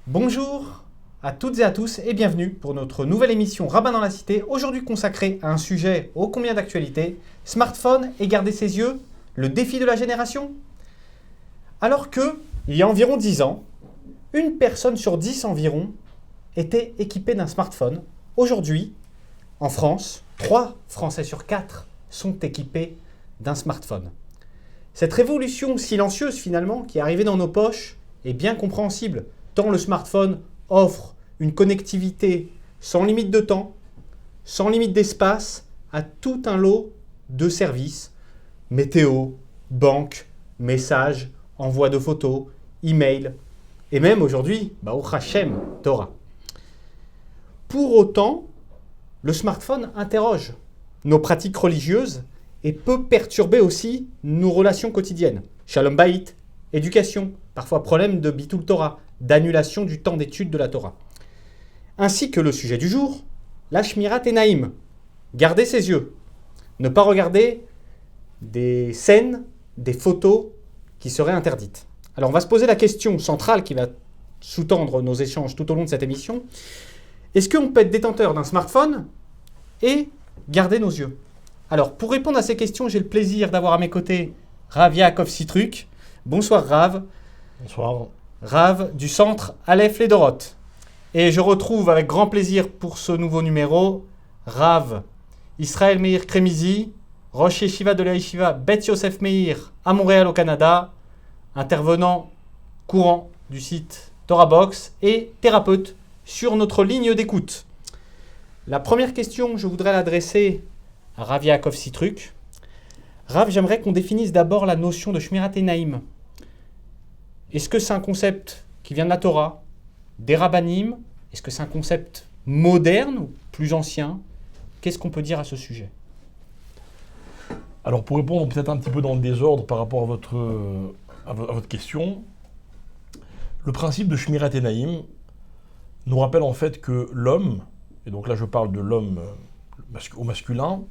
Bonjour à toutes et à tous et bienvenue pour notre nouvelle émission Rabbin dans la Cité, aujourd'hui consacrée à un sujet ô combien d'actualité, smartphone et garder ses yeux, le défi de la génération. Alors que, il y a environ 10 ans, une personne sur 10 environ était équipée d'un smartphone. Aujourd'hui, en France, 3 Français sur 4 sont équipés d'un smartphone. Cette révolution silencieuse finalement qui est arrivée dans nos poches est bien compréhensible, tant le smartphone offre une connectivité sans limite de temps, sans limite d'espace, à tout un lot de services, météo, banque, messages, envoi de photos, email, et même aujourd'hui, Baruch Hashem, Torah. Pour autant, le smartphone interroge nos pratiques religieuses et peut perturber aussi nos relations quotidiennes. Shalom Bayit, éducation, parfois problème de Bitul Torah, d'annulation du temps d'étude de la Torah. Ainsi que le sujet du jour, la Shmirat Enaim, garder ses yeux, ne pas regarder des scènes, des photos qui seraient interdites. Alors on va se poser la question centrale qui va sous-tendre nos échanges tout au long de cette émission. Est-ce qu'on peut être détenteur d'un smartphone et garder nos yeux? Alors pour répondre à ces questions, j'ai le plaisir d'avoir à mes côtés Rav Yaakov Sitruk. Bonsoir Rav. Bonsoir. Rav du centre Aleph Les Dorot. Et je retrouve avec grand plaisir pour ce nouveau numéro Rav Israël Meir Kremizi, Rosh Yeshiva de la Yeshiva Bet Yosef Meir à Montréal au Canada, intervenant courant du site Torah Box et thérapeute sur notre ligne d'écoute. La première question, je voudrais l'adresser à Rav Yaakov Sitruk. Rav, j'aimerais qu'on définisse d'abord la notion de Shmirat Enaim. Est-ce que c'est un concept qui vient de la Torah, des rabbanim? Est-ce que c'est un concept moderne ou plus ancien? Qu'est-ce qu'on peut dire à ce sujet? Alors pour répondre peut-être un petit peu dans le désordre par rapport à votre question, le principe de Shmirat Enaim nous rappelle en fait que l'homme, et donc là je parle de l'homme au masculin,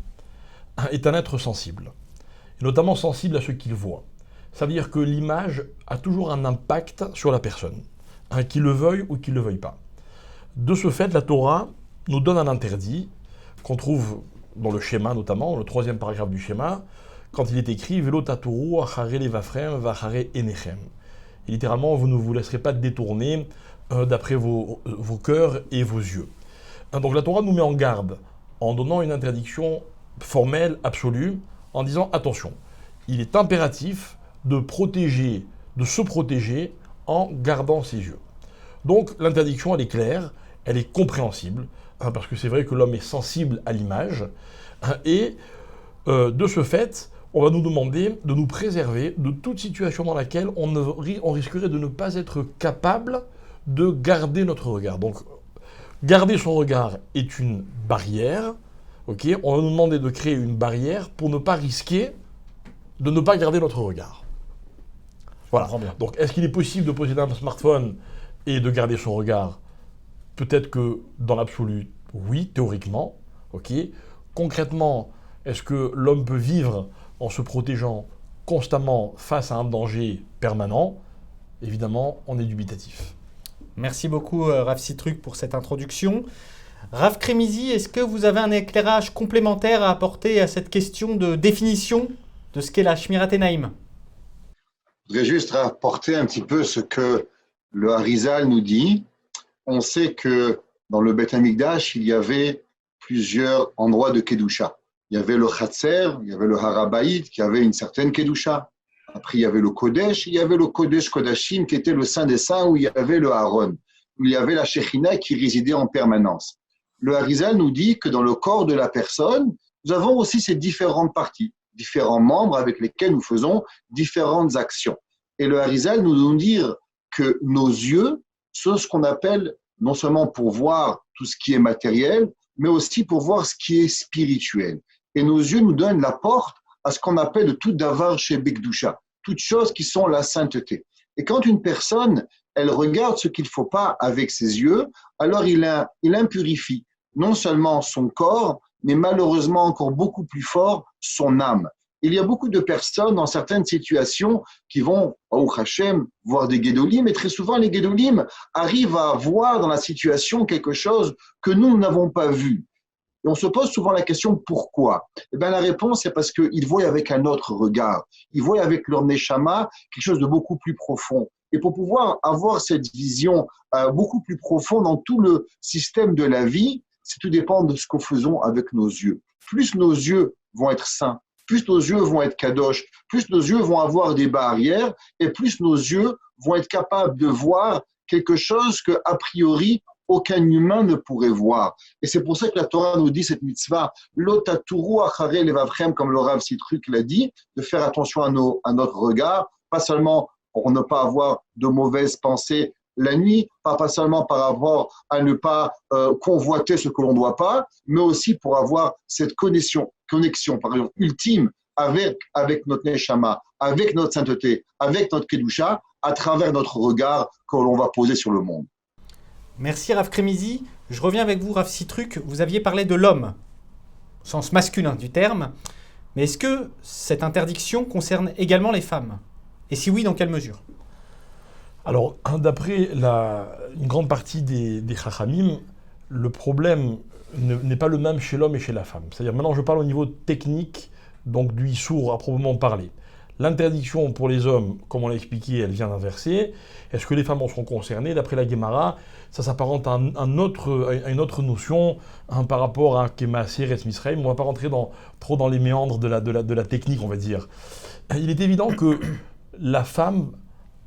est un être sensible, et notamment sensible à ce qu'il voit. Ça veut dire que l'image a toujours un impact sur la personne, qu'il le veuille ou qu'il ne le veuille pas. De ce fait, la Torah nous donne un interdit qu'on trouve dans le schéma notamment, le 3e paragraphe du schéma, quand il est écrit « Velo taturu achare levafrem vachare enechem ». Littéralement, vous ne vous laisserez pas détourner d'après vos cœurs et vos yeux. Donc la Torah nous met en garde en donnant une interdiction formelle, absolue, en disant « Attention, il est impératif de se protéger en gardant ses yeux. » Donc l'interdiction, elle est claire, elle est compréhensible, parce que c'est vrai que l'homme est sensible à l'image, et de ce fait, on va nous demander de nous préserver de toute situation dans laquelle on risquerait de ne pas être capable de garder notre regard. Donc garder son regard est une barrière, okay. On va nous demander de créer une barrière pour ne pas risquer de ne pas garder notre regard. Voilà. Donc, est-ce qu'il est possible de posséder un smartphone et de garder son regard? Peut-être que dans l'absolu, oui, théoriquement. Okay. Concrètement, est-ce que l'homme peut vivre en se protégeant constamment face à un danger permanent? Évidemment, on est dubitatif. Merci beaucoup Rav Sitruk pour cette introduction. Rav Kremizi, est-ce que vous avez un éclairage complémentaire à apporter à cette question de définition de ce qu'est la Shmirat Enaim? Je voudrais juste rapporter un petit peu ce que le Harizal nous dit. On sait que dans le Beth Amikdash, il y avait plusieurs endroits de Kedusha. Il y avait le Chatzer, il y avait le Harabaït, qui avait une certaine Kedusha. Après, il y avait le Kodesh, il y avait le Kodesh Kodashim, qui était le Saint des Saints, où il y avait le Aaron, où il y avait la Shekhinah qui résidait en permanence. Le Harizal nous dit que dans le corps de la personne, nous avons aussi ces différentes parties, différents membres avec lesquels nous faisons différentes actions. Et le Harizal nous dit que nos yeux sont ce qu'on appelle non seulement pour voir tout ce qui est matériel, mais aussi pour voir ce qui est spirituel. Et nos yeux nous donnent la porte à ce qu'on appelle tout davar chez Bekdusha, toutes choses qui sont la sainteté. Et quand une personne, elle regarde ce qu'il ne faut pas avec ses yeux, alors il impurifie non seulement son corps, mais malheureusement encore beaucoup plus fort, son âme. Il y a beaucoup de personnes dans certaines situations qui vont, au Hachem, voir des Guédolim, et très souvent les Guédolim arrivent à voir dans la situation quelque chose que nous n'avons pas vu. Et on se pose souvent la question pourquoi? Eh bien, la réponse est parce qu'ils voient avec un autre regard. Ils voient avec leur neshama quelque chose de beaucoup plus profond. Et pour pouvoir avoir cette vision beaucoup plus profonde dans tout le système de la vie, c'est tout dépend de ce que nous faisons avec nos yeux. Plus nos yeux vont être saints, plus nos yeux vont être kadosh, plus nos yeux vont avoir des barrières, et plus nos yeux vont être capables de voir quelque chose que, a priori, aucun humain ne pourrait voir. Et c'est pour ça que la Torah nous dit cette mitzvah, l'otaturu acharei levavchem, comme le Rav Sitruk l'a dit, de faire attention à notre regard, pas seulement pour ne pas avoir de mauvaises pensées la nuit, pas seulement par rapport à ne pas convoiter ce que l'on ne doit pas, mais aussi pour avoir cette connexion par exemple, ultime avec notre neshama, avec notre sainteté, avec notre kedusha, à travers notre regard que l'on va poser sur le monde. Merci Rav Kremizi. Je reviens avec vous, Rav Sitruk. Vous aviez parlé de l'homme, au sens masculin du terme. Mais est-ce que cette interdiction concerne également les femmes? Et si oui, dans quelle mesure? Alors, d'après une grande partie des Chachamim, le problème n'est pas le même chez l'homme et chez la femme. C'est-à-dire, maintenant je parle au niveau technique, donc du Issour à proprement parler. L'interdiction pour les hommes, comme on l'a expliqué, elle vient d'un verset. Est-ce que les femmes en seront concernées? D'après la Gemara, ça s'apparente à une autre notion par rapport à Kema Seret Misraïm. On ne va pas rentrer trop dans les méandres de la technique, on va dire. Il est évident que la femme,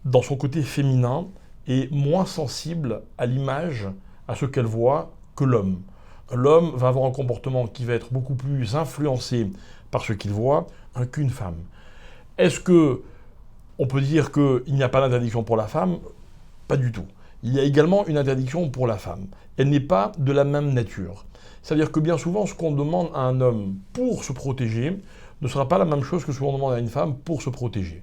dans son côté féminin, est moins sensible à l'image, à ce qu'elle voit, que l'homme. L'homme va avoir un comportement qui va être beaucoup plus influencé par ce qu'il voit qu'une femme. Est-ce qu'on peut dire qu'il n'y a pas d'interdiction pour la femme? Pas du tout. Il y a également une interdiction pour la femme. Elle n'est pas de la même nature. C'est-à-dire que bien souvent, ce qu'on demande à un homme pour se protéger ne sera pas la même chose que ce qu'on demande à une femme pour se protéger.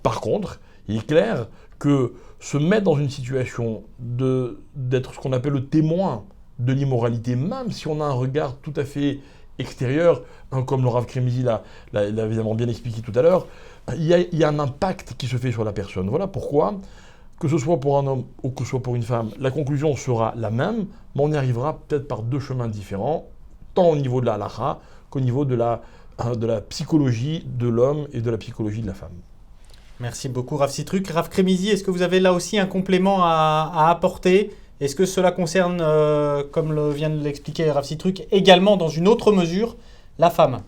Par contre, il est clair que se mettre dans une situation d'être ce qu'on appelle le témoin de l'immoralité, même si on a un regard tout à fait extérieur, comme le Rav Kremizi l'a évidemment bien expliqué tout à l'heure, il y a un impact qui se fait sur la personne. Voilà pourquoi, que ce soit pour un homme ou que ce soit pour une femme, la conclusion sera la même, mais on y arrivera peut-être par deux chemins différents, tant au niveau de la halakha qu'au niveau de la psychologie de l'homme et de la psychologie de la femme. Merci beaucoup Rav Sitruk. Rav Kremizi, est-ce que vous avez là aussi un complément à apporter? Est-ce que cela concerne, comme vient de l'expliquer Rav Sitruk, également dans une autre mesure, la femme?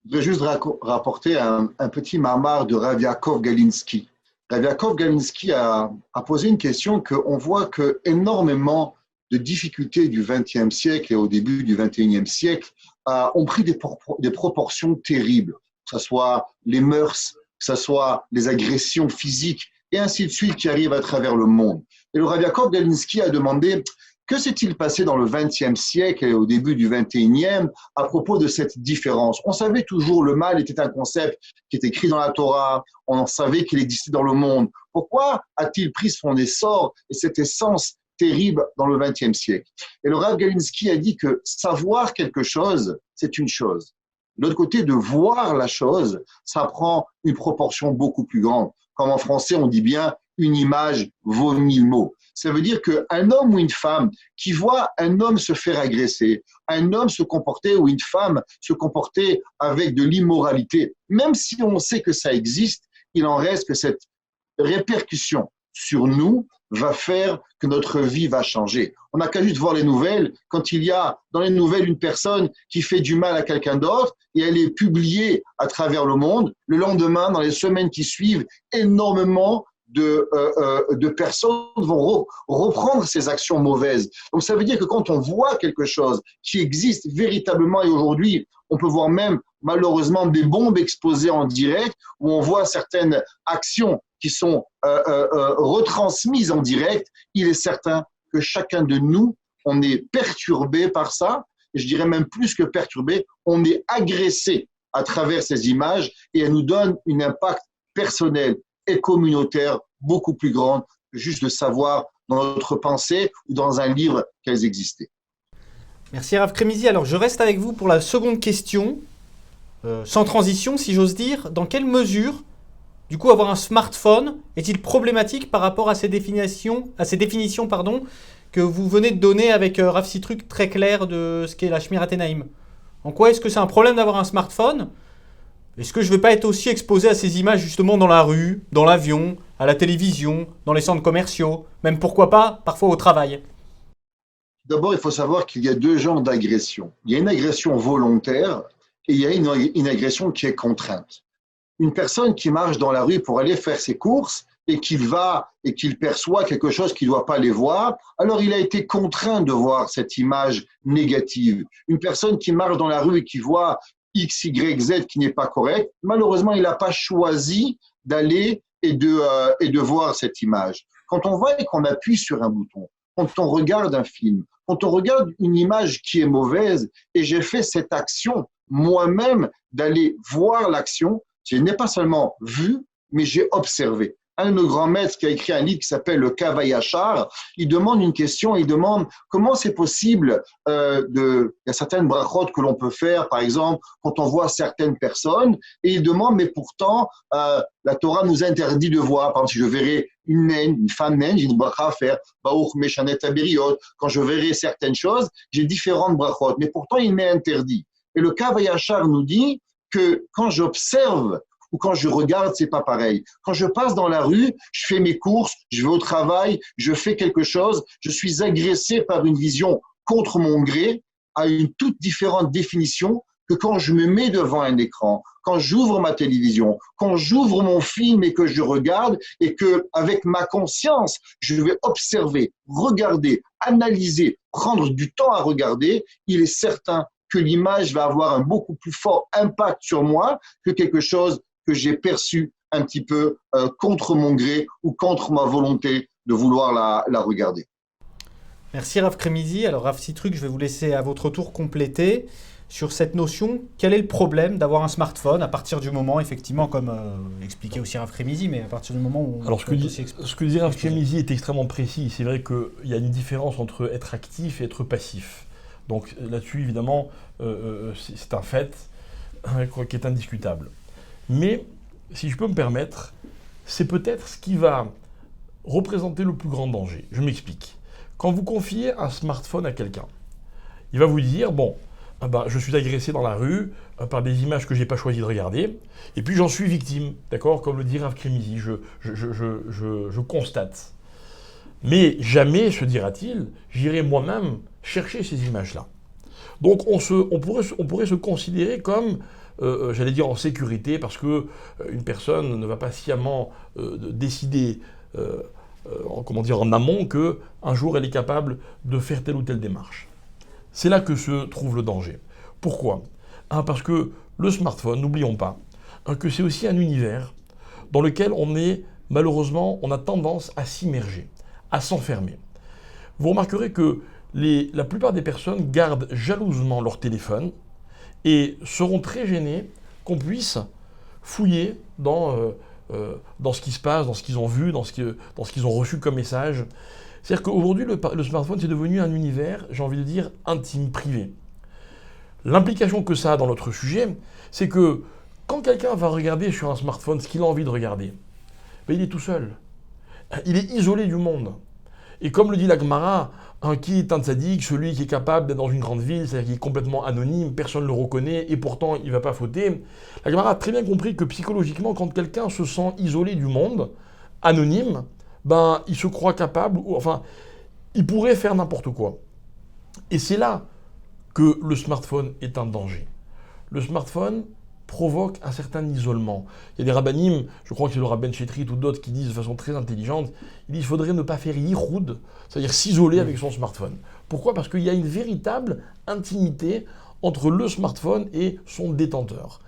Je vais juste rapporter un petit mamar de Rav Yaakov Galinsky. Rav Yaakov Galinsky a posé une question qu'on voit que énormément de difficultés du XXe siècle et au début du XXIe siècle ont pris des proportions terribles, que ce soit les mœurs, que ce soit les agressions physiques, et ainsi de suite, qui arrivent à travers le monde. Et le Rav Yaakov Galinsky a demandé que s'est-il passé dans le XXe siècle et au début du XXIe à propos de cette différence. On savait toujours le mal était un concept qui était écrit dans la Torah, on savait qu'il existait dans le monde. Pourquoi a-t-il pris son essor et cette essence terrible dans le XXe siècle? Et le Rav Galinsky a dit que savoir quelque chose, c'est une chose. De l'autre côté, de voir la chose, ça prend une proportion beaucoup plus grande. Comme en français, on dit bien « une image vaut 1000 mots ». Ça veut dire qu'un homme ou une femme qui voit un homme se faire agresser, un homme se comporter ou une femme se comporter avec de l'immoralité, même si on sait que ça existe, il en reste que cette répercussion sur nous va faire que notre vie va changer. On n'a qu'à juste voir les nouvelles. Quand il y a dans les nouvelles une personne qui fait du mal à quelqu'un d'autre et elle est publiée à travers le monde, le lendemain, dans les semaines qui suivent, énormément de personnes vont reprendre ces actions mauvaises. Donc ça veut dire que quand on voit quelque chose qui existe véritablement, et aujourd'hui on peut voir même malheureusement des bombes explosées en direct, où on voit certaines actions qui sont retransmises en direct, il est certain que chacun de nous, on est perturbé par ça, et je dirais même plus que perturbé, on est agressé à travers ces images, et elles nous donnent un impact personnel et communautaire beaucoup plus grande que juste de savoir dans notre pensée ou dans un livre qu'elles existaient. Merci Rav Kremizi. Alors je reste avec vous pour la seconde question. sans transition, si j'ose dire, dans quelle mesure, du coup, avoir un smartphone est-il problématique par rapport à ces définitions, que vous venez de donner avec Rav Citruc très clair de ce qu'est la Shmirat Enaim? En quoi est-ce que c'est un problème d'avoir un smartphone? Est-ce que je ne vais pas être aussi exposé à ces images justement dans la rue, dans l'avion, à la télévision, dans les centres commerciaux, même pourquoi pas, parfois au travail? D'abord, il faut savoir qu'il y a deux genres d'agression. Il y a une agression volontaire et il y a une agression qui est contrainte. Une personne qui marche dans la rue pour aller faire ses courses et qu'il perçoit quelque chose qu'il ne doit pas aller voir, alors il a été contraint de voir cette image négative. Une personne qui marche dans la rue et qui voit X, Y, Z qui n'est pas correct, malheureusement, il n'a pas choisi d'aller et de voir cette image. Quand on voit et qu'on appuie sur un bouton, quand on regarde un film, quand on regarde une image qui est mauvaise, et j'ai fait cette action moi-même d'aller voir l'action, je n'ai pas seulement vu, mais j'ai observé. Un de nos grands maîtres qui a écrit un livre qui s'appelle le Kavayachar, il demande une question, il demande comment c'est possible il y a certaines brachot que l'on peut faire, par exemple, quand on voit certaines personnes, et il demande, mais pourtant, la Torah nous interdit de voir. Par exemple, si je verrai une naine, une femme naine, j'ai une bracha à faire, Baruch Meshanet Aberiot. Quand je verrai certaines choses, j'ai différentes brachot, mais pourtant, il m'est interdit. Et le Kavayachar nous dit que quand j'observe ou quand je regarde, c'est pas pareil. Quand je passe dans la rue, je fais mes courses, je vais au travail, je fais quelque chose, je suis agressé par une vision contre mon gré, à une toute différente définition que quand je me mets devant un écran, quand j'ouvre ma télévision, quand j'ouvre mon film et que je regarde et que, avec ma conscience, je vais observer, regarder, analyser, prendre du temps à regarder, il est certain que l'image va avoir un beaucoup plus fort impact sur moi que quelque chose que j'ai perçu un petit peu contre mon gré ou contre ma volonté de vouloir la regarder. Merci Rav Kremizi. Alors Rav Citruc, je vais vous laisser à votre tour compléter sur cette notion. Quel est le problème d'avoir un smartphone à partir du moment, effectivement, comme expliquait aussi Rav Kremizi, mais à partir du moment où... Alors ce que dit Rav Kremizi est extrêmement précis. C'est vrai qu'il y a une différence entre être actif et être passif. Donc là-dessus, évidemment, c'est un fait qui est indiscutable. Mais, si je peux me permettre, c'est peut-être ce qui va représenter le plus grand danger. Je m'explique. Quand vous confiez un smartphone à quelqu'un, il va vous dire, bon, je suis agressé dans la rue par des images que je n'ai pas choisi de regarder, et puis j'en suis victime, d'accord, comme le dit Rav Kremizi, je constate. Mais jamais, se dira-t-il, j'irai moi-même chercher ces images-là. Donc on pourrait se considérer comme, j'allais dire, en sécurité, parce qu'une personne ne va pas sciemment décider en amont qu'un jour elle est capable de faire telle ou telle démarche. C'est là que se trouve le danger. Pourquoi ? Parce que le smartphone, n'oublions pas, que c'est aussi un univers dans lequel malheureusement, on a tendance à s'immerger, à s'enfermer. Vous remarquerez que la plupart des personnes gardent jalousement leur téléphone et seront très gênés qu'on puisse fouiller dans ce qui se passe, dans ce qu'ils ont vu, dans ce qu'ils ont reçu comme message. C'est-à-dire qu'aujourd'hui, le smartphone, c'est devenu un univers, j'ai envie de dire, intime, privé. L'implication que ça a dans notre sujet, c'est que quand quelqu'un va regarder sur un smartphone ce qu'il a envie de regarder, il est tout seul. Il est isolé du monde. Et comme le dit la Gemara, qui est un tzaddik, celui qui est capable d'être dans une grande ville, c'est-à-dire qu'il est complètement anonyme, personne ne le reconnaît, et pourtant il ne va pas fauter. La Gemara a très bien compris que psychologiquement, quand quelqu'un se sent isolé du monde, anonyme, il se croit capable, il pourrait faire n'importe quoi. Et c'est là que le smartphone est un danger. Le smartphone provoque un certain isolement. Il y a des rabbinim, je crois que c'est le Rabben Chetrit ou d'autres qui disent de façon très intelligente, ils disent qu'il faudrait ne pas faire yichoud, c'est-à-dire s'isoler avec son smartphone. Pourquoi ? Parce qu'il y a une véritable intimité entre le smartphone et son détenteur.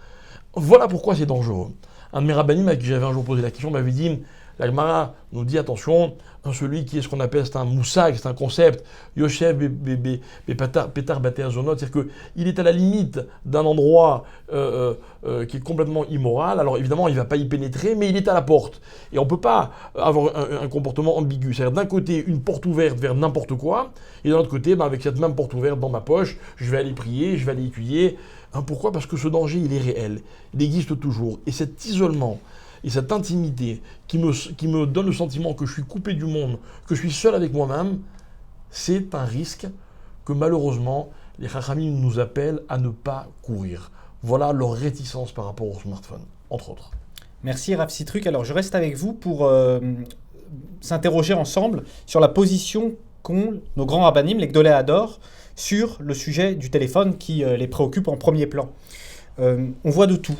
Voilà pourquoi c'est dangereux. Un de mes rabbinim à qui j'avais un jour posé la question m'avait dit, La Gemara nous dit, attention, celui qui est ce qu'on appelle, c'est un moussag, c'est un concept, Yoshev Petar Bate Azonot, c'est-à-dire qu'il est à la limite d'un endroit qui est complètement immoral. Alors évidemment, il ne va pas y pénétrer, mais il est à la porte. Et on ne peut pas avoir un comportement ambigu. C'est-à-dire d'un côté, une porte ouverte vers n'importe quoi, et de l'autre côté, avec cette même porte ouverte dans ma poche, je vais aller prier, je vais aller étudier. Pourquoi ? Parce que ce danger, il est réel, il existe toujours. Et cet isolement et cette intimité qui me donne le sentiment que je suis coupé du monde, que je suis seul avec moi-même, c'est un risque que malheureusement, les Chachamim nous appellent à ne pas courir. Voilà leur réticence par rapport au smartphone, entre autres. Merci Rav Sitruk. Alors je reste avec vous pour s'interroger ensemble sur la position qu'ont nos grands rabbinim, les Gdolei Hador, sur le sujet du téléphone qui les préoccupe en premier plan. On voit de tout,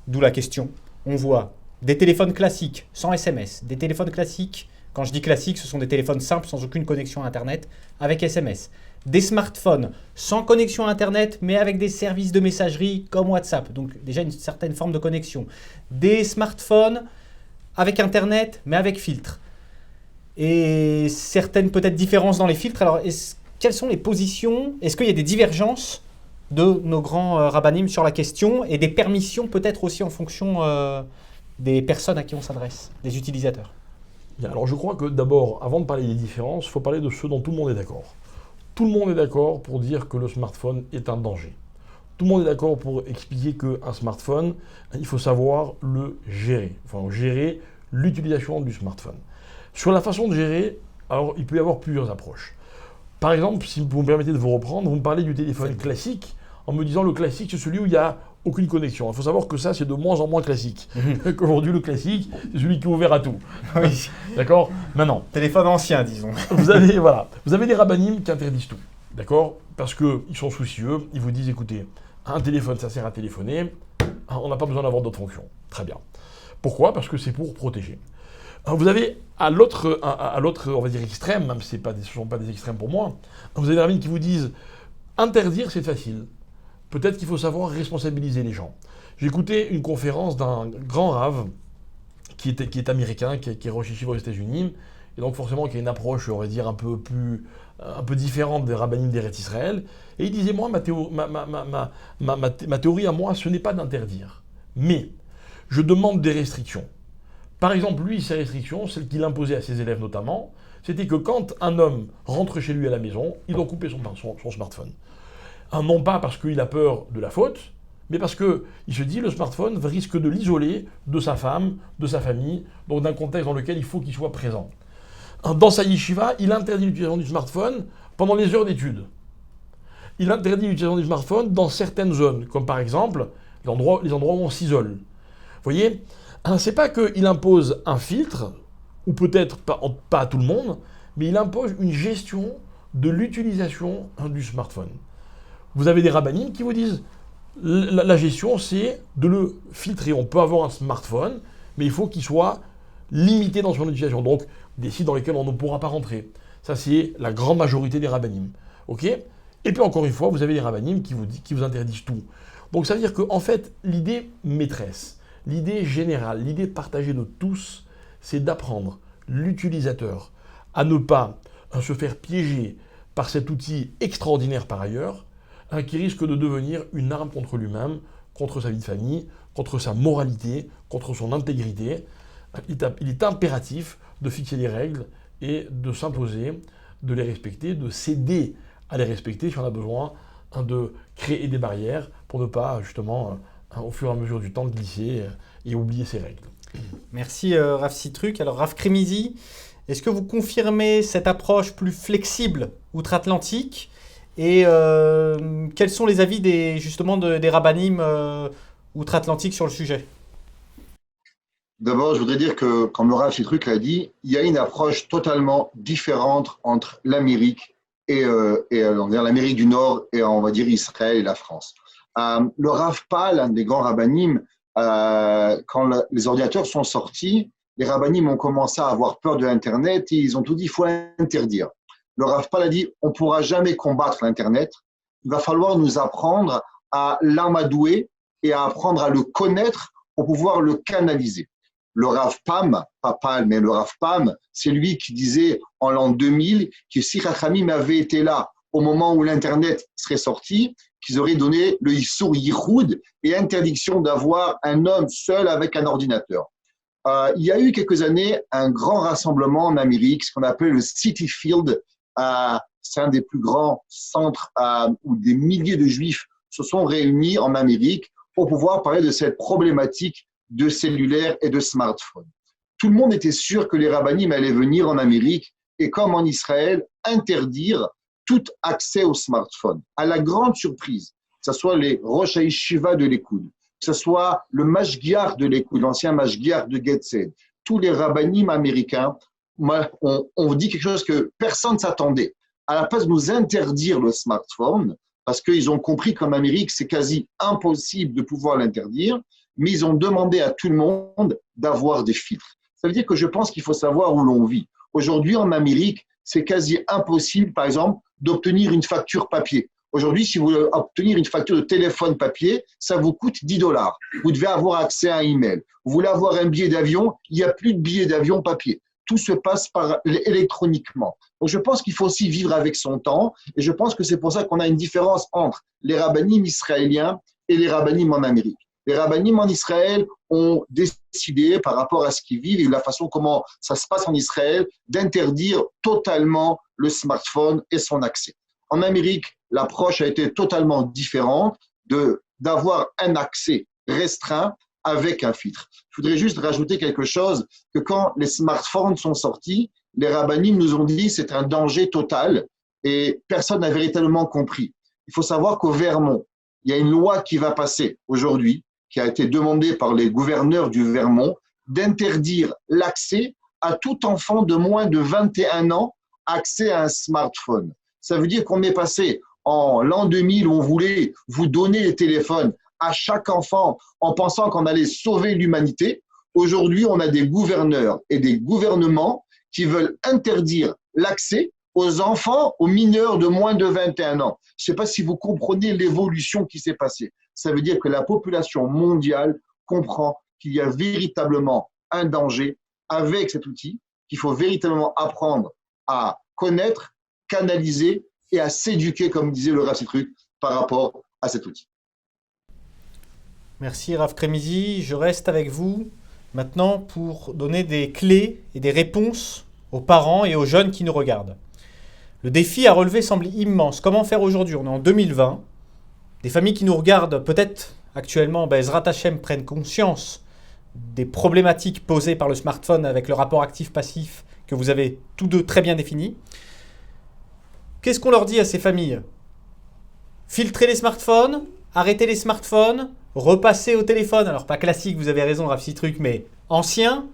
d'où la question. On voit des téléphones classiques, sans SMS, des téléphones classiques, quand je dis classiques, ce sont des téléphones simples, sans aucune connexion à Internet, avec SMS. Des smartphones sans connexion à Internet, mais avec des services de messagerie comme WhatsApp, donc déjà une certaine forme de connexion. Des smartphones avec Internet, mais avec filtre. Et certaines peut-être différences dans les filtres. Alors, quelles sont les positions ? Est-ce qu'il y a des divergences de nos grands rabbinim sur la question et des permissions peut-être aussi en fonction des personnes à qui on s'adresse, des utilisateurs ? Alors je crois que d'abord, avant de parler des différences, il faut parler de ce dont tout le monde est d'accord. Tout le monde est d'accord pour dire que le smartphone est un danger. Tout le monde est d'accord pour expliquer qu'un smartphone, il faut savoir le gérer. Enfin, gérer l'utilisation du smartphone. Sur la façon de gérer, alors il peut y avoir plusieurs approches. Par exemple, si vous me permettez de vous reprendre, vous me parlez du téléphone classique en me disant le classique, c'est celui où il n'y a aucune connexion. Il faut savoir que ça, c'est de moins en moins classique. Qu'aujourd'hui, le classique, c'est celui qui est ouvert à tout. Oui. D'accord ? Maintenant. Téléphone ancien, disons. Vous avez des rabbinim qui interdisent tout. D'accord ? Parce qu'ils sont soucieux. Ils vous disent, écoutez, un téléphone, ça sert à téléphoner. On n'a pas besoin d'avoir d'autres fonctions. Très bien. Pourquoi ? Parce que c'est pour protéger. Vous avez à l'autre, on va dire, extrême, même si ce ne sont pas des extrêmes pour moi, vous avez des rabbins qui vous disent, interdire, c'est facile. Peut-être qu'il faut savoir responsabiliser les gens. J'ai écouté une conférence d'un grand rave qui est américain, qui est Rosh Yeshiva aux États-Unis, et donc forcément qui a une approche, on va dire, un peu différente des rabbinim d'Eretz Israël. Et il disait, moi, ma théorie à moi, ce n'est pas d'interdire, mais je demande des restrictions. Par exemple, lui, ses restrictions, celles qu'il imposait à ses élèves notamment, c'était que quand un homme rentre chez lui à la maison, il doit couper son smartphone. Non pas parce qu'il a peur de la faute, mais parce qu'il se dit le smartphone risque de l'isoler de sa femme, de sa famille, donc d'un contexte dans lequel il faut qu'il soit présent. Dans sa yeshiva, il interdit l'utilisation du smartphone pendant les heures d'études. Il interdit l'utilisation du smartphone dans certaines zones, comme par exemple les endroits où on s'isole. Vous voyez ? C'est pas qu'il impose un filtre, ou peut-être pas à tout le monde, mais il impose une gestion de l'utilisation du smartphone. Vous avez des rabbinim qui vous disent la gestion, c'est de le filtrer. On peut avoir un smartphone, mais il faut qu'il soit limité dans son utilisation. Donc, des sites dans lesquels on ne pourra pas rentrer. Ça, c'est la grande majorité des rabbinim. OK ? Et puis, encore une fois, vous avez des rabbinim qui vous interdisent tout. Donc, ça veut dire qu'en fait, l'idée maîtresse, l'idée générale, l'idée partagée de tous, c'est d'apprendre l'utilisateur à ne pas se faire piéger par cet outil extraordinaire par ailleurs, qui risque de devenir une arme contre lui-même, contre sa vie de famille, contre sa moralité, contre son intégrité. Il est impératif de fixer des règles et de s'imposer, de les respecter, de s'aider à les respecter si on a besoin de créer des barrières pour ne pas, justement, au fur et à mesure du temps, glisser et oublier ces règles. Merci Rav Sitruk. Alors Rav Krimizi, est-ce que vous confirmez cette approche plus flexible outre-Atlantique ? Et quels sont les avis des rabbinim outre-Atlantique sur le sujet ? D'abord, je voudrais dire que, comme le Rav Sitruk l'a dit, il y a une approche totalement différente entre l'Amérique et l'Amérique du Nord et on va dire Israël et la France. Le Rav Pal, un des grands rabbinim, quand les ordinateurs sont sortis, les rabbinim ont commencé à avoir peur de l'Internet et ils ont tout dit, il faut l'interdire. Le Rav Pal a dit, on ne pourra jamais combattre l'Internet. Il va falloir nous apprendre à l'amadouer et à apprendre à le connaître pour pouvoir le canaliser. le Rav Pam, pas Pal, mais le Rav Pam, c'est lui qui disait en l'an 2000 que si Chachamim avait été là au moment où l'Internet serait sorti, qu'ils auraient donné le Issour Yichoud et interdiction d'avoir un homme seul avec un ordinateur. Il y a eu quelques années un grand rassemblement en Amérique, ce qu'on appelle le City Field. C'est un des plus grands centres où des milliers de Juifs se sont réunis en Amérique pour pouvoir parler de cette problématique de cellulaire et de smartphone. Tout le monde était sûr que les rabbinim allaient venir en Amérique et, comme en Israël, interdire tout accès au smartphone. À la grande surprise, que ce soit les Rosh HaYeshiva de l'Écoud, que ce soit le Mashgiach de l'Écoud, l'ancien Mashgiach de Getzed, tous les rabbinim américains ont dit quelque chose que personne ne s'attendait. À la place de nous interdire le smartphone, parce qu'ils ont compris qu'en Amérique, c'est quasi impossible de pouvoir l'interdire, mais ils ont demandé à tout le monde d'avoir des filtres. Ça veut dire que je pense qu'il faut savoir où l'on vit. Aujourd'hui, en Amérique, c'est quasi impossible, par exemple, d'obtenir une facture papier. Aujourd'hui, si vous voulez obtenir une facture de téléphone papier, ça vous coûte $10. Vous devez avoir accès à un email. Vous voulez avoir un billet d'avion, il n'y a plus de billet d'avion papier. Tout se passe électroniquement. Donc, je pense qu'il faut aussi vivre avec son temps. Et je pense que c'est pour ça qu'on a une différence entre les rabbinim israéliens et les rabbinim en Amérique. Les rabbinim en Israël ont décidé, par rapport à ce qu'ils vivent et la façon comment ça se passe en Israël, d'interdire totalement le smartphone et son accès. En Amérique, l'approche a été totalement différente d'avoir un accès restreint avec un filtre. Je voudrais juste rajouter quelque chose, que quand les smartphones sont sortis, les rabbinim nous ont dit que c'est un danger total et personne n'a véritablement compris. Il faut savoir qu'au Vermont, il y a une loi qui va passer aujourd'hui, qui a été demandée par les gouverneurs du Vermont, d'interdire l'accès à tout enfant de moins de 21 ans, accès à un smartphone. Ça veut dire qu'on est passé en l'an 2000 où on voulait vous donner les téléphones à chaque enfant en pensant qu'on allait sauver l'humanité. Aujourd'hui, on a des gouverneurs et des gouvernements qui veulent interdire l'accès aux enfants, aux mineurs de moins de 21 ans. Je ne sais pas si vous comprenez l'évolution qui s'est passée. Ça veut dire que la population mondiale comprend qu'il y a véritablement un danger avec cet outil, qu'il faut véritablement apprendre à connaître, canaliser et à s'éduquer, comme disait le Rav Sitruk, par rapport à cet outil. Merci Rav Kremizi. Je reste avec vous maintenant pour donner des clés et des réponses aux parents et aux jeunes qui nous regardent. Le défi à relever semble immense. Comment faire aujourd'hui? On est en 2020. Des familles qui nous regardent, peut-être actuellement, Ezrat Hashem, prennent conscience des problématiques posées par le smartphone avec le rapport actif-passif que vous avez tous deux très bien défini. Qu'est-ce qu'on leur dit à ces familles? Filtrer les smartphones, arrêter les smartphones, repasser au téléphone. Alors pas classique, vous avez raison, Rav Sitruk, mais ancien,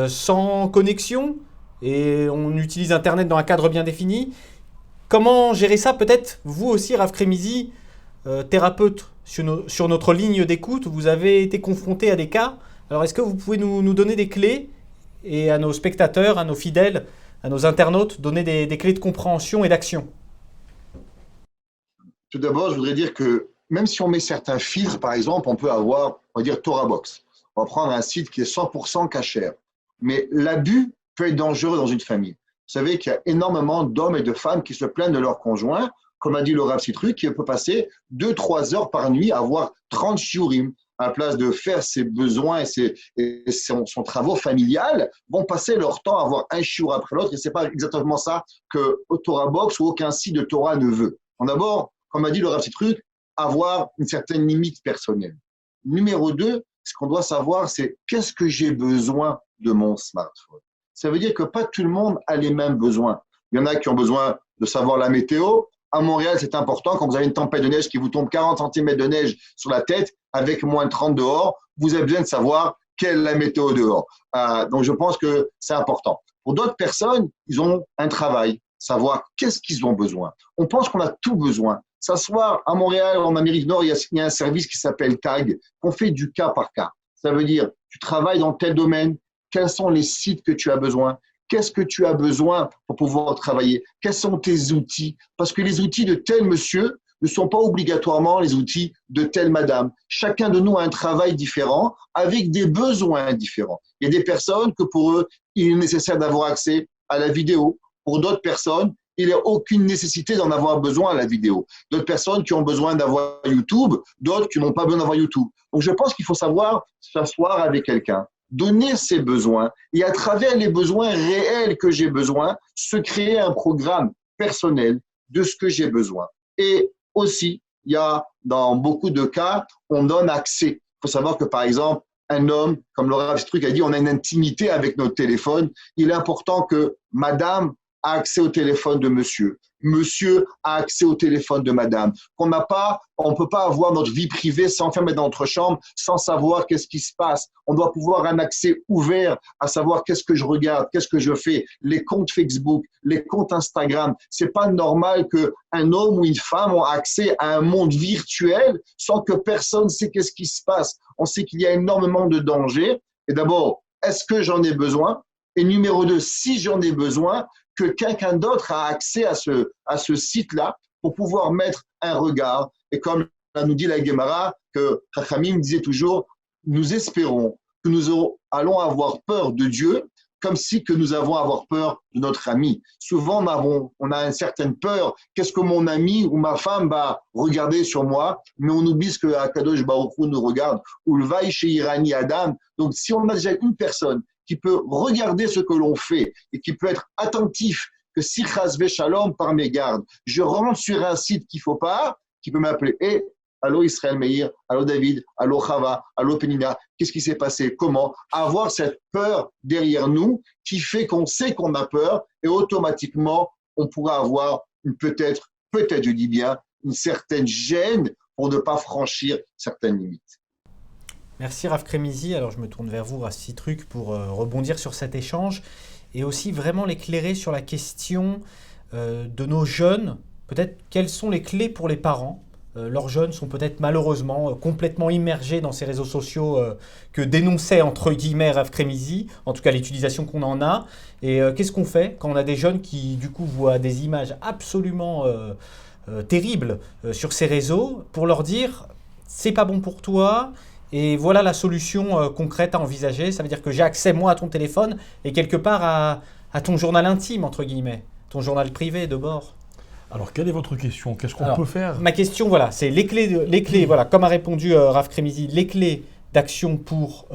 sans connexion, et on utilise Internet dans un cadre bien défini. Comment gérer ça? Peut-être vous aussi, Rav Kremizi, thérapeute sur notre ligne d'écoute, vous avez été confronté à des cas. Alors est-ce que vous pouvez nous donner des clés et à nos spectateurs, à nos fidèles, à nos internautes, donner des clés de compréhension et d'action? Tout d'abord, je voudrais dire que même si on met certains filtres, par exemple, on peut avoir, on va dire, TorahBox. On va prendre un site qui est 100% cachère. Mais l'abus peut être dangereux dans une famille. Vous savez qu'il y a énormément d'hommes et de femmes qui se plaignent de leur conjoint, comme a dit le Rav Sitruk, qui peut passer 2-3 heures par nuit à voir 30 shiurim, à la place de faire ses besoins et son travaux familial, vont passer leur temps à voir un shiur après l'autre, et ce n'est pas exactement ça que TorahBox ou aucun site de Torah ne veut. D'abord, comme a dit le Rav Sitruk, avoir une certaine limite personnelle. Numéro 2, ce qu'on doit savoir, c'est qu'est-ce que j'ai besoin de mon smartphone. Ça veut dire que pas tout le monde a les mêmes besoins. Il y en a qui ont besoin de savoir la météo. À Montréal, c'est important. Quand vous avez une tempête de neige qui vous tombe 40 cm de neige sur la tête, avec moins de 30 dehors, vous avez besoin de savoir quelle est la météo dehors. Donc, je pense que c'est important. Pour d'autres personnes, ils ont un travail, savoir qu'est-ce qu'ils ont besoin. On pense qu'on a tout besoin. S'asseoir à Montréal, en Amérique du Nord, il y a un service qui s'appelle TAG, qu'on fait du cas par cas. Ça veut dire, tu travailles dans tel domaine, quels sont les sites que tu as besoin? Qu'est-ce que tu as besoin pour pouvoir travailler? Quels sont tes outils? Parce que les outils de tel monsieur ne sont pas obligatoirement les outils de telle madame. Chacun de nous a un travail différent avec des besoins différents. Il y a des personnes que pour eux, il est nécessaire d'avoir accès à la vidéo. Pour d'autres personnes, il n'y a aucune nécessité d'en avoir besoin à la vidéo. D'autres personnes qui ont besoin d'avoir YouTube, d'autres qui n'ont pas besoin d'avoir YouTube. Donc je pense qu'il faut savoir s'asseoir avec quelqu'un, donner ses besoins et à travers les besoins réels que j'ai besoin, se créer un programme personnel de ce que j'ai besoin. Et aussi, il y a dans beaucoup de cas, on donne accès. Il faut savoir que par exemple, un homme, comme le Rav Struck a dit, on a une intimité avec notre téléphone. Il est important que madame a accès au téléphone de monsieur. Monsieur a accès au téléphone de madame. On ne peut pas avoir notre vie privée s'enfermer dans notre chambre sans savoir qu'est-ce qui se passe. On doit pouvoir avoir un accès ouvert à savoir qu'est-ce que je regarde, qu'est-ce que je fais. Les comptes Facebook, les comptes Instagram. C'est pas normal qu'un homme ou une femme ont accès à un monde virtuel sans que personne ne sait qu'est-ce qui se passe. On sait qu'il y a énormément de dangers. Et d'abord, est-ce que j'en ai besoin? Et numéro 2, si j'en ai besoin, que quelqu'un d'autre a accès à ce site-là pour pouvoir mettre un regard. Et comme nous dit la Gemara, que Chachamim disait toujours, nous espérons que nous allons avoir peur de Dieu comme si que nous avons à avoir peur de notre ami. Souvent, on a une certaine peur. Qu'est-ce que mon ami ou ma femme va regarder sur moi? Mais on oublie ce que Akadosh Baruch Hu nous regarde. Ou le Vaï chez Irani Adam. Donc, si on a déjà une personne qui peut regarder ce que l'on fait et qui peut être attentif que si Chasvé Shalom par mes gardes, je rentre sur un site qu'il ne faut pas, qui peut m'appeler. Et allô Israël Meir, allô David, allô Chava, allô Penina, qu'est-ce qui s'est passé? Comment? Avoir cette peur derrière nous qui fait qu'on sait qu'on a peur et automatiquement on pourra avoir peut-être je dis bien, une certaine gêne pour ne pas franchir certaines limites. Merci Rav Kremizi. Alors je me tourne vers vous, Rav Struck, pour rebondir sur cet échange et aussi vraiment l'éclairer sur la question de nos jeunes. Peut-être quelles sont les clés pour les parents? Leurs jeunes sont peut-être malheureusement complètement immergés dans ces réseaux sociaux que dénonçait entre guillemets Rav Kremizi, en tout cas l'utilisation qu'on en a. Et qu'est-ce qu'on fait quand on a des jeunes qui du coup voient des images absolument terribles sur ces réseaux pour leur dire c'est pas bon pour toi? Et voilà la solution concrète à envisager. Ça veut dire que j'ai accès, moi, à ton téléphone et quelque part à ton journal intime, entre guillemets, ton journal privé de bord. Alors, quelle est votre question? Qu'est-ce qu'on peut faire? Ma question, voilà, c'est les clés, voilà, comme a répondu Rav Kremizi, les clés d'action pour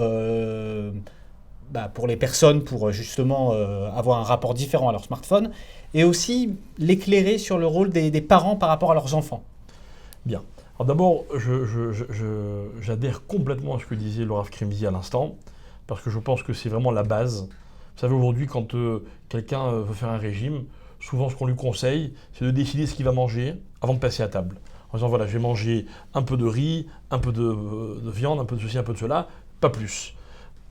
les personnes, pour justement avoir un rapport différent à leur smartphone, et aussi l'éclairer sur le rôle des parents par rapport à leurs enfants. Bien. Alors d'abord, j'adhère complètement à ce que disait le Rav Kremizi à l'instant, parce que je pense que c'est vraiment la base. Vous savez, aujourd'hui, quand quelqu'un veut faire un régime, souvent ce qu'on lui conseille, c'est de décider ce qu'il va manger avant de passer à table. En disant, voilà, je vais manger un peu de riz, un peu de viande, un peu de ceci, un peu de cela, pas plus.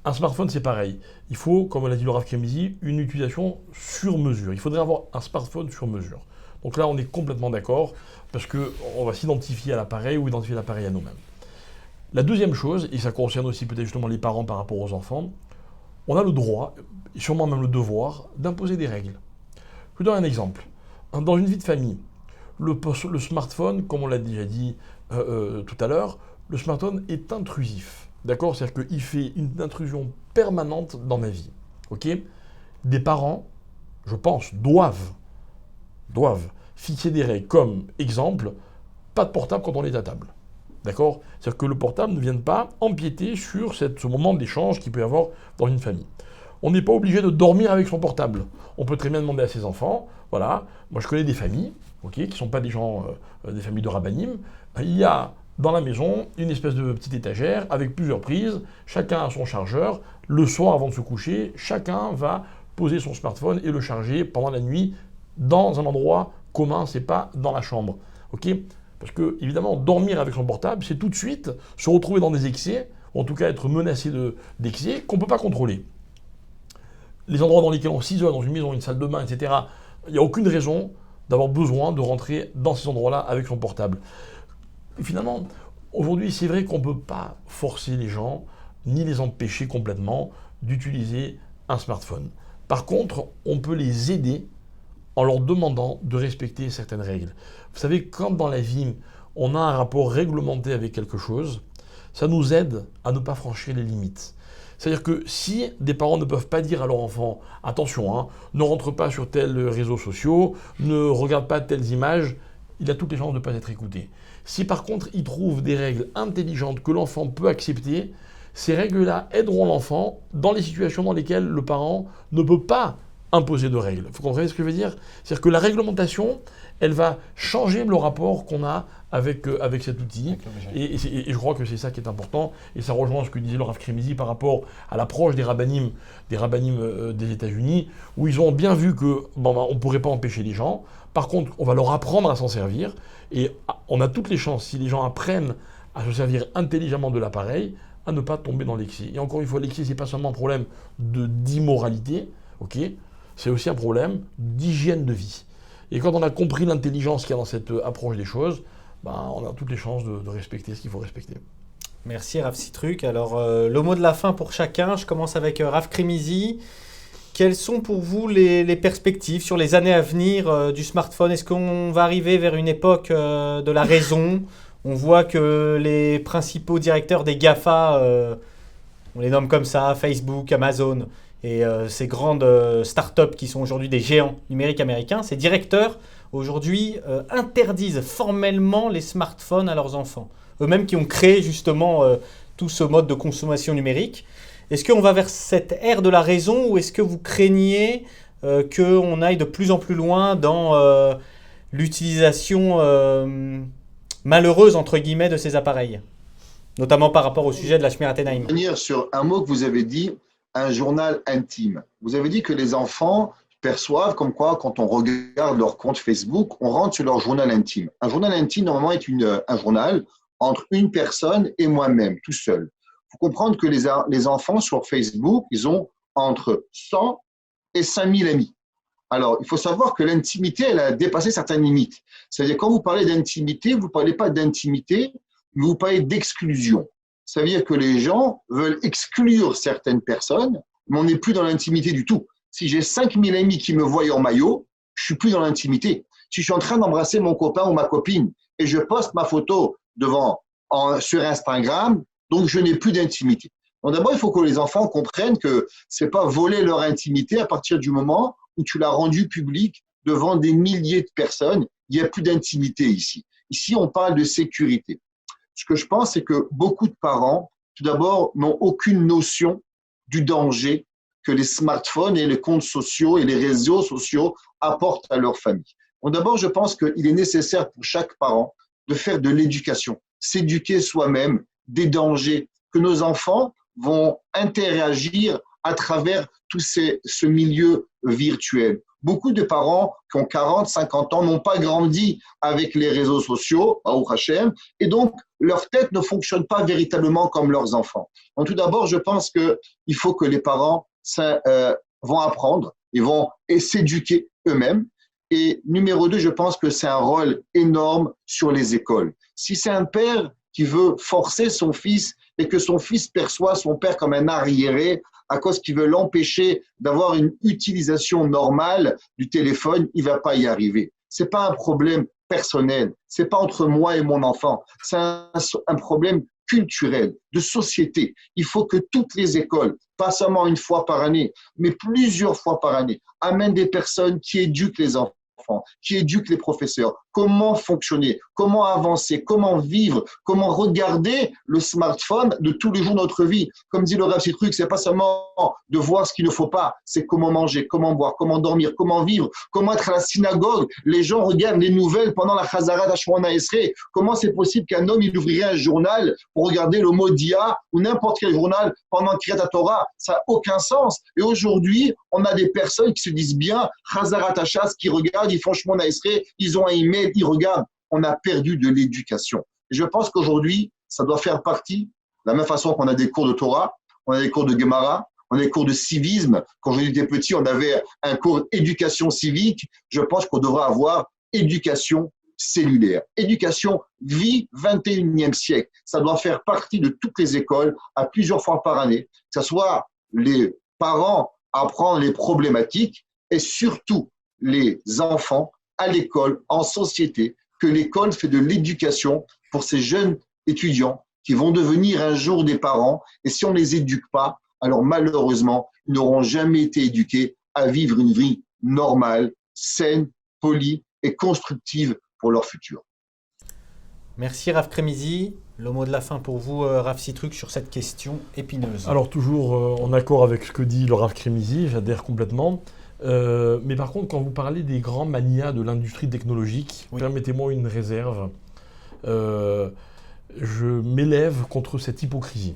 Un smartphone, c'est pareil. Il faut, comme l'a dit le Rav Kremizi, une utilisation sur mesure. Il faudrait avoir un smartphone sur mesure. Donc là, on est complètement d'accord, parce qu'on va s'identifier à l'appareil ou identifier l'appareil à nous-mêmes. La deuxième chose, et ça concerne aussi peut-être justement les parents par rapport aux enfants, on a le droit, et sûrement même le devoir, d'imposer des règles. Je vous donne un exemple. Dans une vie de famille, le smartphone, comme on l'a déjà dit tout à l'heure, le smartphone est intrusif. D'accord? C'est-à-dire qu'il fait une intrusion permanente dans ma vie. Ok? Des parents, je pense, doivent fixer des règles comme, exemple, pas de portable quand on est à table. D'accord? C'est-à-dire que le portable ne vienne pas empiéter sur ce moment d'échange qu'il peut y avoir dans une famille. On n'est pas obligé de dormir avec son portable. On peut très bien demander à ses enfants, voilà, moi je connais des familles, qui ne sont pas des gens, des familles de rabbinim, il y a dans la maison une espèce de petite étagère avec plusieurs prises, chacun a son chargeur, le soir avant de se coucher, chacun va poser son smartphone et le charger pendant la nuit dans un endroit commun, c'est pas dans la chambre, ok? Parce que, évidemment, dormir avec son portable, c'est tout de suite se retrouver dans des excès, ou en tout cas être menacé d'excès qu'on ne peut pas contrôler. Les endroits dans lesquels on s'isole, dans une maison, une salle de bain, etc., il n'y a aucune raison d'avoir besoin de rentrer dans ces endroits-là avec son portable. Et finalement, aujourd'hui, c'est vrai qu'on ne peut pas forcer les gens, ni les empêcher complètement d'utiliser un smartphone. Par contre, on peut les aider en leur demandant de respecter certaines règles. Vous savez, quand dans la vie, on a un rapport réglementé avec quelque chose, ça nous aide à ne pas franchir les limites. C'est-à-dire que si des parents ne peuvent pas dire à leur enfant « Attention, hein, ne rentre pas sur tels réseaux sociaux, ne regarde pas telles images », il a toutes les chances de ne pas être écouté. Si par contre, il trouve des règles intelligentes que l'enfant peut accepter, ces règles-là aideront l'enfant dans les situations dans lesquelles le parent ne peut pas imposer de règles. Vous comprenez ce que je veux dire? C'est-à-dire que la réglementation, elle va changer le rapport qu'on a avec cet outil. Et je crois que c'est ça qui est important. Et ça rejoint ce que disait le Rav Krimizi par rapport à l'approche des rabbinim des États-Unis, où ils ont bien vu que on ne pourrait pas empêcher les gens. Par contre, on va leur apprendre à s'en servir. Et on a toutes les chances, si les gens apprennent à se servir intelligemment de l'appareil, à ne pas tomber dans l'excès. Et encore une fois, l'excès, ce n'est pas seulement un problème d'immoralité, ok, c'est aussi un problème d'hygiène de vie. Et quand on a compris l'intelligence qu'il y a dans cette approche des choses, on a toutes les chances de respecter ce qu'il faut respecter. Merci Rav Sitruk. Alors, le mot de la fin pour chacun. Je commence avec Rav Krimizi. Quelles sont pour vous les perspectives sur les années à venir du smartphone? Est-ce qu'on va arriver vers une époque de la raison? On voit que les principaux directeurs des GAFA, on les nomme comme ça, Facebook, Amazon, et ces grandes startups qui sont aujourd'hui des géants numériques américains, ces directeurs aujourd'hui interdisent formellement les smartphones à leurs enfants. Eux-mêmes qui ont créé justement tout ce mode de consommation numérique. Est-ce qu'on va vers cette ère de la raison ou est-ce que vous craignez qu'on aille de plus en plus loin dans l'utilisation malheureuse, entre guillemets, de ces appareils, notamment par rapport au sujet de la Shmirat Enaim? Revenir sur un mot que vous avez dit, un journal intime. Vous avez dit que les enfants perçoivent comme quoi, quand on regarde leur compte Facebook, on rentre sur leur journal intime. Un journal intime, normalement, est un journal entre une personne et moi-même, tout seul. Il faut comprendre que les enfants sur Facebook, ils ont entre 100 et 5000 amis. Alors, il faut savoir que l'intimité, elle a dépassé certaines limites. C'est-à-dire, quand vous parlez d'intimité, vous ne parlez pas d'intimité, mais vous parlez d'exclusion. Ça veut dire que les gens veulent exclure certaines personnes, mais on n'est plus dans l'intimité du tout. Si j'ai 5000 amis qui me voient en maillot, je suis plus dans l'intimité. Si je suis en train d'embrasser mon copain ou ma copine et je poste ma photo sur Instagram, donc je n'ai plus d'intimité. Donc d'abord, il faut que les enfants comprennent que c'est pas voler leur intimité à partir du moment où tu l'as rendue publique devant des milliers de personnes. Il n'y a plus d'intimité ici. Ici, on parle de sécurité. Ce que je pense, c'est que beaucoup de parents, tout d'abord, n'ont aucune notion du danger que les smartphones et les comptes sociaux et les réseaux sociaux apportent à leur famille. Donc d'abord, je pense qu'il est nécessaire pour chaque parent de faire de l'éducation, s'éduquer soi-même des dangers que nos enfants vont interagir à travers tout ce milieu virtuel. Beaucoup de parents qui ont 40, 50 ans n'ont pas grandi avec les réseaux sociaux, Baruch Hashem, et donc leur tête ne fonctionne pas véritablement comme leurs enfants. Donc tout d'abord, je pense qu'il faut que les parents vont apprendre, ils vont s'éduquer eux-mêmes. Et numéro 2, je pense que c'est un rôle énorme sur les écoles. Si c'est un père qui veut forcer son fils et que son fils perçoit son père comme un arriéré à cause qu'il veut l'empêcher d'avoir une utilisation normale du téléphone, il ne va pas y arriver. Ce n'est pas un problème personnel, ce n'est pas entre moi et mon enfant, c'est un problème culturel, de société. Il faut que toutes les écoles, pas seulement une fois par année, mais plusieurs fois par année, amènent des personnes qui éduquent les enfants, qui éduquent les professeurs, comment fonctionner, comment avancer, comment vivre, comment regarder le smartphone de tous les jours de notre vie. Comme dit le Rav Sitruk, c'est pas seulement de voir ce qu'il ne faut pas, c'est comment manger, comment boire, comment dormir, comment vivre, comment être à la synagogue. Les gens regardent les nouvelles pendant la Chazarat Hashmona Esrei. Comment c'est possible qu'un homme il ouvrirait un journal pour regarder le mot Dia ou n'importe quel journal pendant Kriyat Torah? Ça n'a aucun sens. Et aujourd'hui, on a des personnes qui se disent bien Chazarat Hashas, qui regardent, ils font Shmona Esrei, ils ont un email, ils regardent. On a perdu de l'éducation. Et je pense qu'aujourd'hui, ça doit faire partie, de la même façon qu'on a des cours de Torah, on a des cours de Gemara, on a des cours de civisme. Quand j'étais petit, on avait un cours d'éducation civique. Je pense qu'on devrait avoir éducation cellulaire. Éducation vie 21e siècle. Ça doit faire partie de toutes les écoles à plusieurs fois par année. Que ce soit les parents apprendre les problématiques et surtout les enfants à l'école, en société, que l'école fait de l'éducation pour ces jeunes étudiants qui vont devenir un jour des parents. Et si on ne les éduque pas, alors malheureusement, ils n'auront jamais été éduqués à vivre une vie normale, saine, polie et constructive pour leur futur. Merci Rav Kremizi. Le mot de la fin pour vous, Rav Citruc, sur cette question épineuse. Alors toujours en accord avec ce que dit le Rav Kremizi, j'adhère complètement. Mais par contre, quand vous parlez des grands manias de l'industrie technologique, oui, permettez-moi une réserve. Je m'élève contre cette hypocrisie.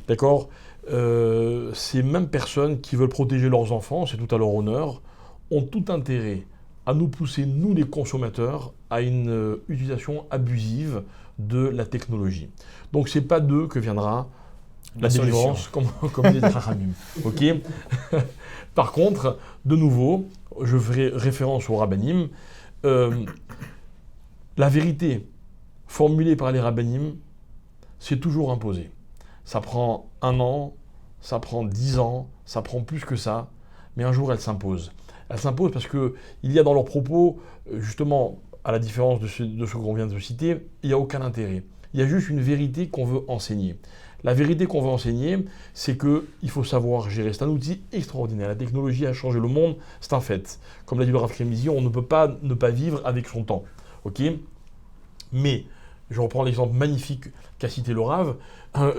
D'accord ? Ces mêmes personnes qui veulent protéger leurs enfants, c'est tout à leur honneur, ont tout intérêt à nous pousser, nous les consommateurs, à une utilisation abusive de la technologie. Donc c'est pas d'eux que viendra la délivrance, comme dit les Chachamim. Ok. Par contre, de nouveau, je ferai référence au Rabbanim. La vérité formulée par les Rabbanim, c'est toujours imposé. Ça prend 1 an, ça prend 10 ans, ça prend plus que ça, mais un jour elle s'impose. Elle s'impose parce qu'il y a dans leurs propos, justement, à la différence de ce qu'on vient de citer, il n'y a aucun intérêt. Il y a juste une vérité qu'on veut enseigner. La vérité qu'on veut enseigner, c'est qu'il faut savoir gérer. C'est un outil extraordinaire. La technologie a changé le monde, c'est un fait. Comme l'a dit le Rav Kremizi, on ne peut pas ne pas vivre avec son temps. Okay ? Mais, je reprends l'exemple magnifique qu'a cité le Rav,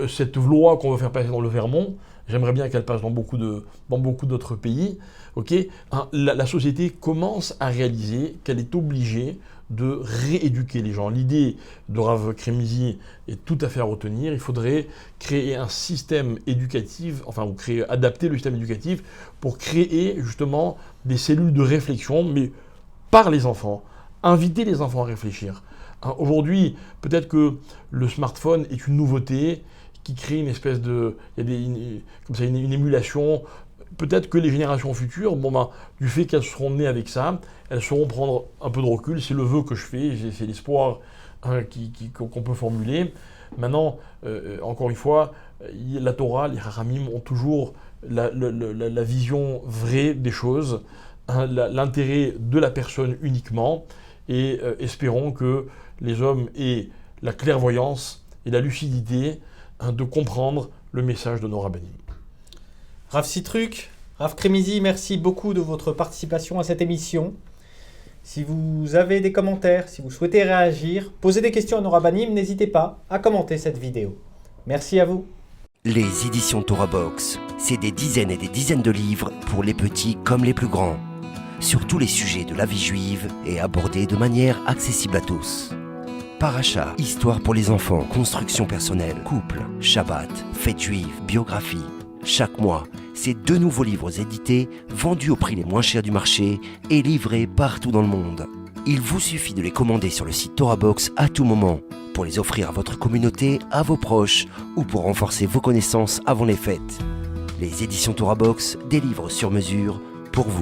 cette loi qu'on veut faire passer dans le Vermont, j'aimerais bien qu'elle passe dans beaucoup d'autres pays. Okay ? La société commence à réaliser qu'elle est obligée de rééduquer les gens. L'idée de Rav Kremizi est tout à fait à retenir. Il faudrait créer un système éducatif, adapter le système éducatif pour créer justement des cellules de réflexion, mais par les enfants. Inviter les enfants à réfléchir. Aujourd'hui, peut-être que le smartphone est une nouveauté qui crée une espèce de... Il y a une émulation. Peut-être que les générations futures, du fait qu'elles seront nées avec ça, elles sauront prendre un peu de recul. C'est le vœu que je fais, c'est l'espoir qu'on peut formuler. Maintenant, encore une fois, la Torah, les Chachamim ont toujours la vision vraie des choses, l'intérêt de la personne uniquement, et espérons que les hommes aient la clairvoyance et la lucidité de comprendre le message de nos rabbinim. Rav Citruc, Rav Kremizi, merci beaucoup de votre participation à cette émission. Si vous avez des commentaires, si vous souhaitez réagir, poser des questions à nos rabbinim, n'hésitez pas à commenter cette vidéo. Merci à vous. Les éditions Torah Box, c'est des dizaines et des dizaines de livres pour les petits comme les plus grands, sur tous les sujets de la vie juive et abordés de manière accessible à tous. Paracha, histoire pour les enfants, construction personnelle, couple, Shabbat, fête juive, biographie. Chaque mois, c'est 2 nouveaux livres édités, vendus au prix les moins chers du marché et livrés partout dans le monde. Il vous suffit de les commander sur le site Torah Box à tout moment, pour les offrir à votre communauté, à vos proches ou pour renforcer vos connaissances avant les fêtes. Les éditions Torah Box, des livres sur mesure pour vous.